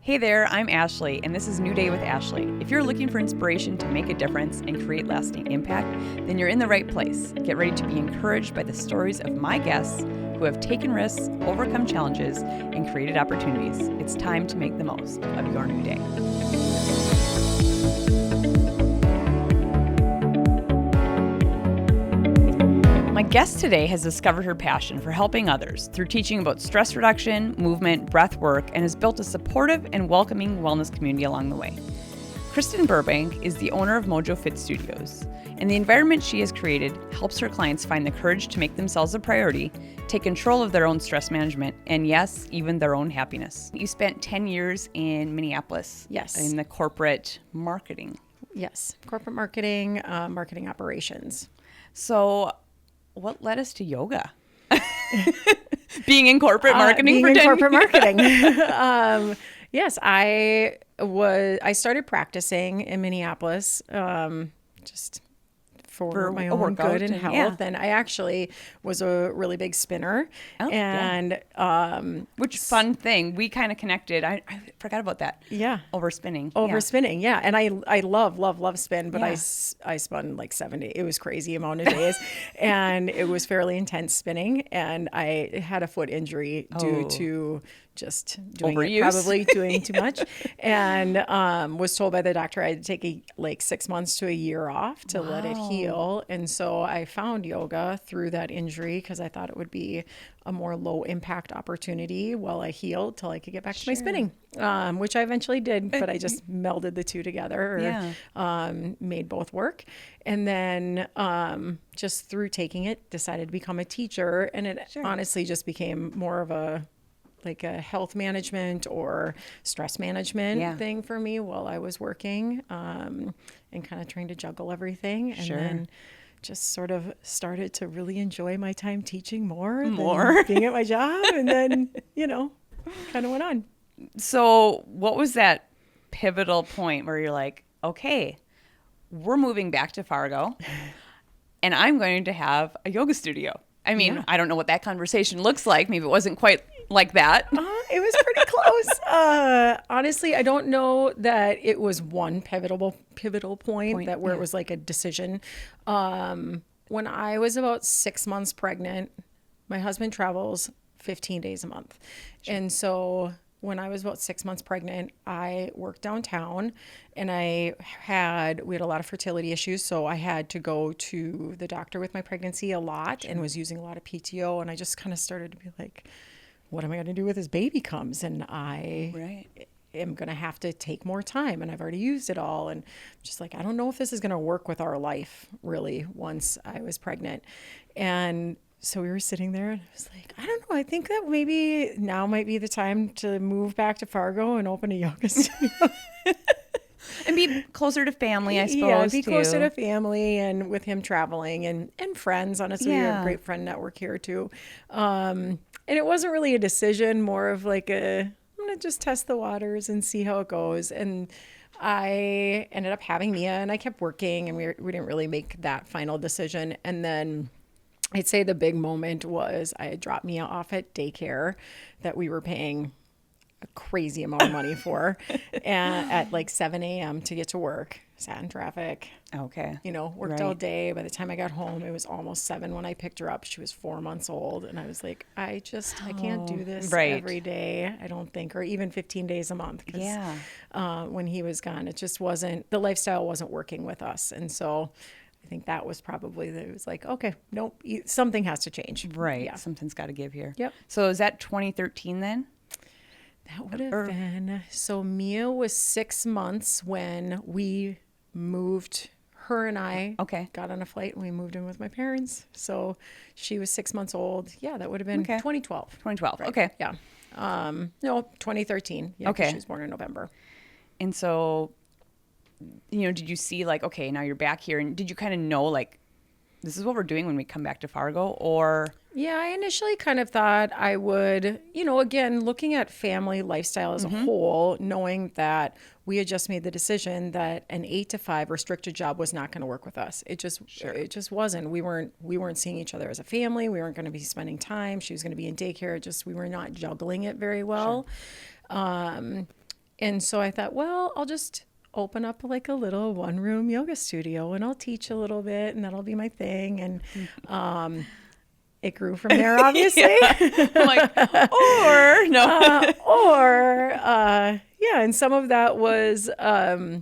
Hey there, I'm Ashley, and this is New Day with Ashley. If you're looking for inspiration to make a difference and create lasting impact, then you're in the right place. Get ready to be encouraged by the stories of my guests who have taken risks, overcome challenges, and created opportunities. It's time to make the most of your new day. My guest today has discovered her passion for helping others through teaching about stress reduction, movement, breath work, and has built a supportive and welcoming wellness community along the way. Kristen Burbank is the owner of Mojo Fit Studios, and the environment she has created helps her clients find the courage to make themselves a priority, take control of their own stress management, and yes, even their own happiness. You spent 10 years in Minneapolis. Yes. In the corporate marketing. Yes. Corporate marketing, marketing operations. So what led us to yoga? Being in corporate marketing for 10 corporate years. marketing. Yes, I started practicing in Minneapolis, just for my own good and health. Yeah. And I actually was a really big spinner. Oh, and which fun thing. We kind of connected. I forgot about that. Yeah. Over spinning. Spinning, yeah. And I love spin, but Yeah. I spun like 70. It was crazy amount of days. And it was fairly intense spinning. And I had a foot injury due to just doing Overuse. probably doing too much. And was told by the doctor I had to take 6 months to a year off to let it heal. And so I found yoga through that injury because I thought it would be a more low impact opportunity while I healed till I could get back to my spinning, which I eventually did, but I just melded the two together, made both work. And then just through taking it, decided to become a teacher. And it honestly just became more of a health management or stress management thing for me while I was working, and kind of trying to juggle everything. And then just sort of started to really enjoy my time teaching more than being at my job. And then, kind of went on. So what was that pivotal point where you're like, okay, we're moving back to Fargo and I'm going to have a yoga studio? I mean, I don't know what that conversation looks like. Maybe it wasn't quite like that. It was pretty close. Honestly, I don't know that it was one pivotal point that where it was like a decision. When I was about 6 months pregnant, my husband travels 15 days a month. And so when I was about 6 months pregnant, I worked downtown and we had a lot of fertility issues. So I had to go to the doctor with my pregnancy a lot and was using a lot of PTO. And I just kind of started to be like, what am I going to do with this baby comes? And I am going to have to take more time. And I've already used it all. And just like, I don't know if this is going to work with our life really once I was pregnant. And so we were sitting there and I was like, I don't know. I think that maybe now might be the time to move back to Fargo and open a yoga studio. And be closer to family, I suppose. Yeah, be closer to family and with him traveling and friends. Honestly, we have a great friend network here too. And it wasn't really a decision, more of like I'm going to just test the waters and see how it goes. And I ended up having Mia and I kept working and we didn't really make that final decision. And then I'd say the big moment was I had dropped Mia off at daycare that we were paying a crazy amount of money for and at 7 a.m. to get to work, sat in traffic. Okay. Worked all day. By the time I got home, it was almost 7 when I picked her up. She was 4 months old. And I was like, I can't do this every day, I don't think, or even 15 days a month. When he was gone, it just wasn't, the lifestyle wasn't working with us. And so I think that was probably, it was like, okay, nope, something has to change. Right. Yeah. Something's got to give here. Yep. So is that 2013 then? That would have been, so Mia was 6 months when we moved, her and I got on a flight and we moved in with my parents. So she was 6 months old. Yeah, that would have been 2012. 2012. Right. Okay. Yeah. No, 2013. Yeah, okay. She was born in November. And so, did you see okay, now you're back here, and did you kind of know this is what we're doing when we come back to Fargo, or? Yeah, I initially kind of thought I would, again, looking at family lifestyle as a whole, knowing that we had just made the decision that an 8 to 5 restricted job was not going to work with us. It just wasn't. We weren't seeing each other as a family. We weren't going to be spending time. She was going to be in daycare. We were not juggling it very well. And so I thought, well, I'll just open up like a little one-room yoga studio and I'll teach a little bit and that'll be my thing. And it grew from there, obviously. I'm like, or no. Yeah, and some of that was I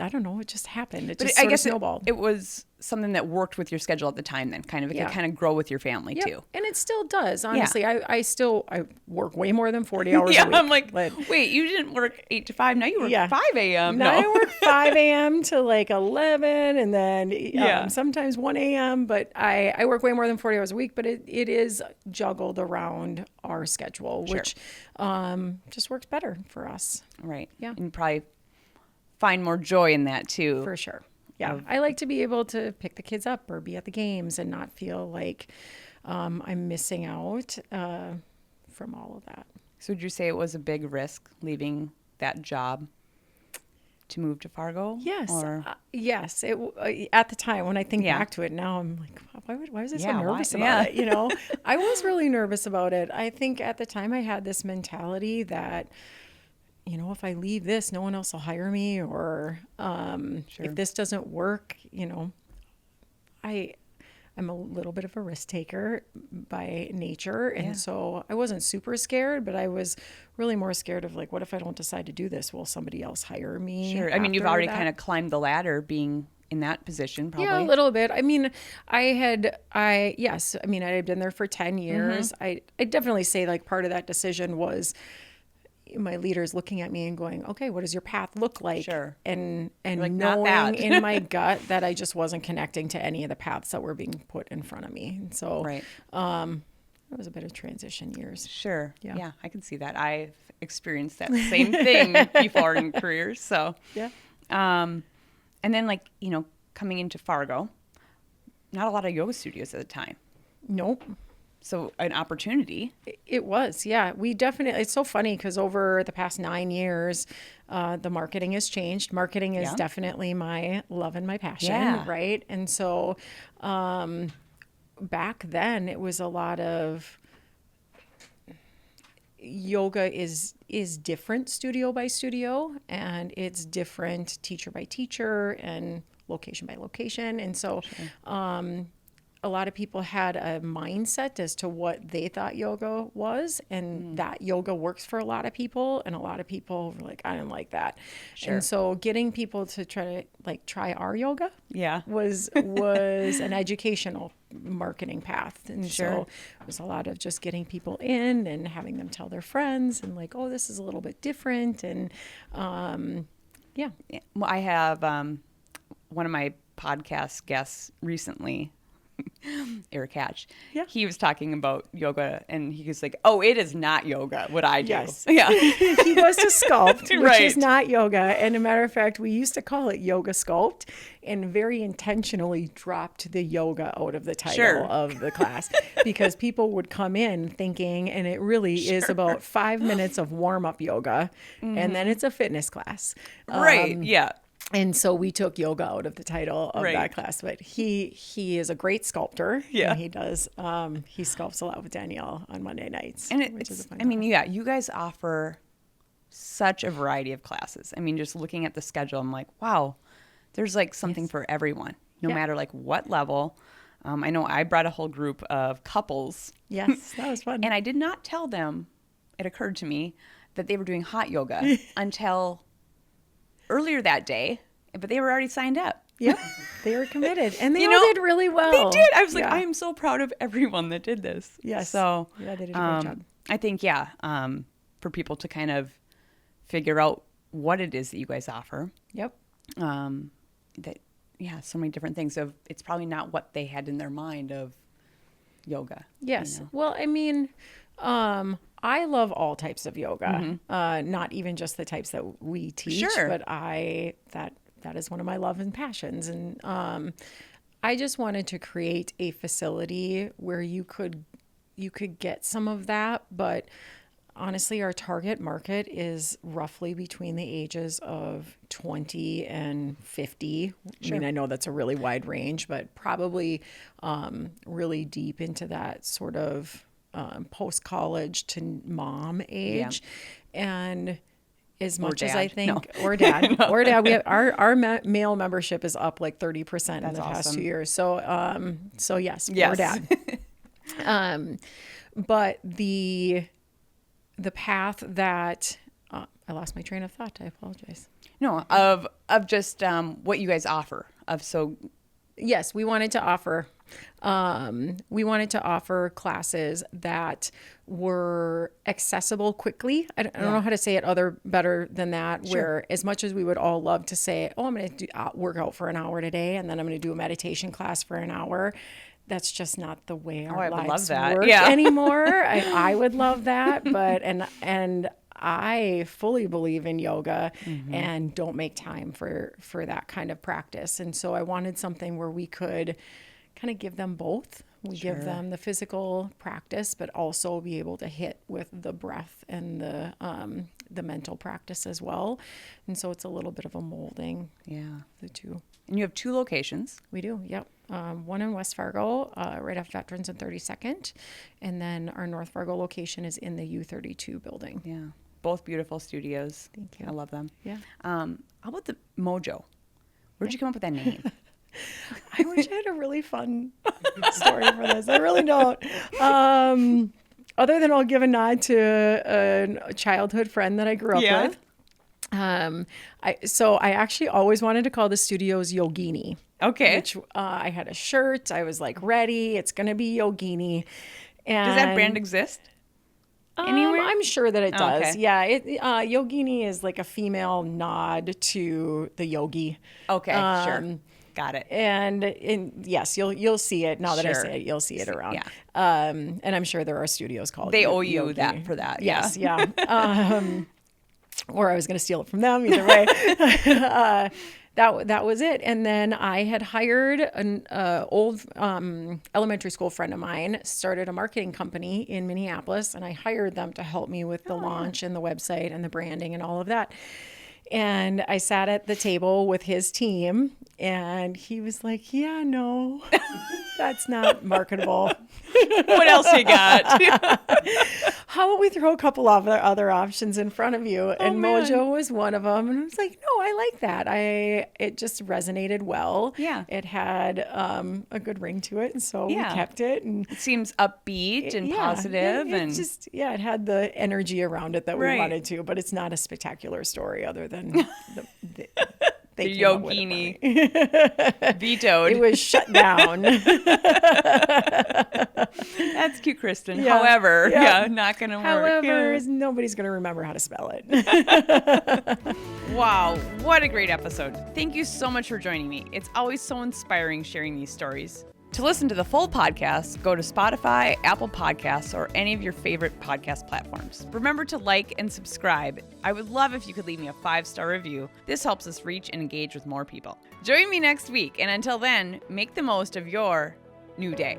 don't know, it just happened. It just sort of snowballed. It was something that worked with your schedule at the time then, kind of. It could kind of grow with your family too. And it still does, honestly. I work way more than 40 hours a week. I'm like, wait, you didn't work 8 to 5, now you work 5 a.m. Now I work 5 a.m. to like 11 and then sometimes 1 a.m. But I work way more than 40 hours a week, but it is juggled around our schedule, which just works better for us. Right. Yeah. And probably find more joy in that too. For sure. Yeah. I like to be able to pick the kids up or be at the games and not feel like I'm missing out from all of that. So would you say it was a big risk leaving that job to move to Fargo? Yes. Yes. At the time, when I think back to it now, I'm like, why was I so nervous about it? You know, I was really nervous about it. I think at the time I had this mentality that, you know, if I leave this, no one else will hire me, or if this doesn't work, you know, I'm a little bit of a risk taker by nature. And so I wasn't super scared, but I was really more scared of like, what if I don't decide to do this? Will somebody else hire me? Sure. I mean, you've already kind of climbed the ladder being in that position, probably. Yeah, a little bit. I mean, I had been there for 10 years. I definitely say like part of that decision was my leaders looking at me and going, okay, what does your path look like? Sure. And like, knowing in my gut that I just wasn't connecting to any of the paths that were being put in front of me. And so it was a bit of transition years. Sure. Yeah, I can see that. I've experienced that same thing before in careers. So and then like, you know, coming into Fargo, not a lot of yoga studios at the time. Nope. So an opportunity. It was, yeah. We definitely, it's so funny because over the past 9 years, the marketing has changed. Marketing is definitely my love and my passion, right? And so back then it was a lot of yoga is different studio by studio, and it's different teacher by teacher and location by location. And so a lot of people had a mindset as to what they thought yoga was, and that yoga works for a lot of people, and a lot of people were like, I didn't like that. Sure. And so getting people to try our yoga was an educational marketing path. And so it was a lot of just getting people in and having them tell their friends and like, oh, this is a little bit different. And well, I have one of my podcast guests recently, Eric Hatch. Yeah. He was talking about yoga and he was like, oh, it is not yoga what I do. Yes. Yeah. He goes to Sculpt, which is not yoga. And a matter of fact, we used to call it Yoga Sculpt and very intentionally dropped the yoga out of the title of the class because people would come in thinking, and it really is about 5 minutes of warm-up yoga and then it's a fitness class. Right. Yeah. And so we took yoga out of the title of that class, but he is a great sculptor. Yeah. And he does, he sculpts a lot with Danielle on Monday nights. And which is a fun class. You guys offer such a variety of classes. I mean, just looking at the schedule, I'm like, wow, there's like something for everyone, no matter like what level. I know I brought a whole group of couples. Yes, that was fun. And I did not tell them, it occurred to me, that they were doing hot yoga until earlier that day, but they were already signed up. Yep, they were committed, and they all did really well. They did. I was like, I am so proud of everyone that did this. Yes. So they did a great job. I think for people to kind of figure out what it is that you guys offer. Yep. So many different things. Of it's probably not what they had in their mind of yoga. Yes. You know? Well, I mean, I love all types of yoga, not even just the types that we teach, but that is one of my love and passions. And I just wanted to create a facility where you could get some of that, but honestly, our target market is roughly between the ages of 20 and 50. Sure. I mean, I know that's a really wide range, but probably really deep into that sort of post-college to mom age. And as much as dad. I think, No. or dad, or dad, we have our male membership is up like 30% in That's the past awesome. 2 years. So yes, Yes. or dad. But the path that I lost my train of thought. I apologize. No, of just what you guys offer. Yes, we wanted to offer classes that were accessible quickly. I don't know how to say it better than that. Sure. Where as much as we would all love to say, oh, I'm going to work out for an hour today, and then I'm going to do a meditation class for an hour. That's just not the way our lives work anymore. I would love that, but and I fully believe in yoga and don't make time for that kind of practice. And so I wanted something where we could kind of give them both. We give them the physical practice, but also be able to hit with the breath and the mental practice as well. And so it's a little bit of a molding. Yeah. The two. And you have 2 locations. We do, yep. One in West Fargo, right off Veterans and 32nd. And then our North Fargo location is in the U32 building. Yeah. Both beautiful studios. Thank you. I love them. Yeah. How about the Mojo? Where'd you come up with that name? I wish I had a really fun story for this. I really don't. Other than I'll give a nod to a childhood friend that I grew up with. I actually always wanted to call the studios Yogini. Okay. Which I had a shirt. I was like, ready. It's going to be Yogini. And Does that brand exist? Anywhere? I'm sure that it does. Okay. Yeah. Yogini is like a female nod to the yogi. Okay, sure. Got it. And yes, you'll see it now that I Sure. say it. You'll see it around. Yeah. And I'm sure there are studios called. They owe you Yogi. that for that. Yes. Yeah. Or I was going to steal it from them. Either way. That was it. And then I had hired an old elementary school friend of mine, started a marketing company in Minneapolis, and I hired them to help me with the launch and the website and the branding and all of that. And I sat at the table with his team, and he was like, yeah, no, that's not marketable. What else you got? How about we throw a couple of other options in front of you? And man. Mojo was one of them. And I was like, no, I like that. It just resonated well. Yeah. It had a good ring to it. And so we kept it. And It seems upbeat and positive. It had the energy around it that we Right. wanted to, but it's not a spectacular story other than the Yogini vetoed. It was shut down. That's cute, Kristen. Yeah. However, not going to work. However, nobody's going to remember how to spell it. Wow, what a great episode. Thank you so much for joining me. It's always so inspiring sharing these stories. To listen to the full podcast, go to Spotify, Apple Podcasts, or any of your favorite podcast platforms. Remember to like and subscribe. I would love if you could leave me a 5-star review. This helps us reach and engage with more people. Join me next week, and until then, make the most of your new day.